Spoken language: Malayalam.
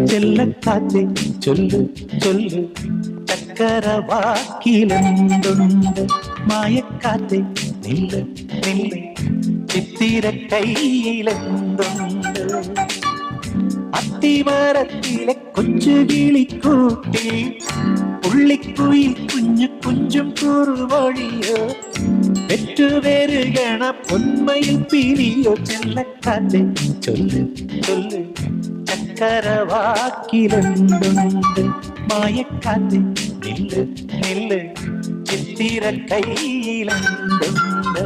ചെല്ലക്കാറ്റേ ചൊല്ലു ചൊല്ലു ചക്കരവാക്കിലെന്തുണ്ട് മായക്കാറ്റേ നില്ല് നില്ല് ചിത്തിര കയ്യിലെന്തുണ്ട് അത്തിമരത്തിലെ കൊച്ചു കിളിക്കൂട്ടി പുള്ളിക്കുയിൽ കുഞ്ഞു കുഞ്ചും കുറുവഴിയോ പെറ്റുപെരുകണ പൊന്മയിൽ പിരിയോ ചെല്ലക്കാറ്റേ ചൊല്ലു ചൊല്ലു ചക്കരവാക്കിലെന്തുണ്ട് മായക്കാറ്റേ നില്ല് നില്ല് ചിത്തിര കയ്യിലെന്തുണ്ട്